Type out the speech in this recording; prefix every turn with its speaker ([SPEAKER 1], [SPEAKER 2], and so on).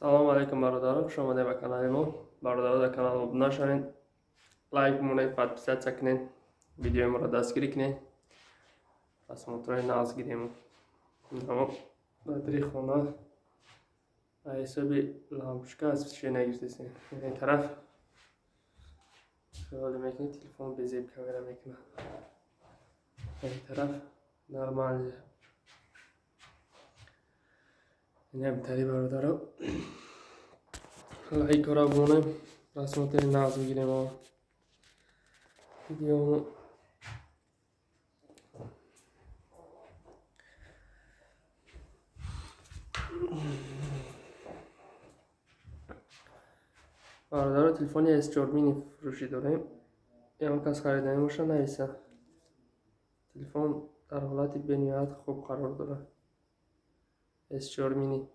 [SPEAKER 1] سلام علیکم برادران، خوش آمدید به کانال ما. برادران در کانال ما نشونین، لایک مونه، پادپیسات کنین، ویدیو ما را دستگیری کنین. پس موتور ناز گیریم. اما باتری خونه حسابی لامپشکه است، چی نگیرسین. این طرف شغل میکنی، تلفن به زیب کامera میکنه. این طرف نرمال. این همتری برادران. لایک را بونه، پس موتور ناز گیریم. ویدیو برادر تلفنی S4 مینی فروشی داریم. یا کس خریدنی باشه نیسته. تلفن در حالت بنیاد خوب قرار داره. S4 مینی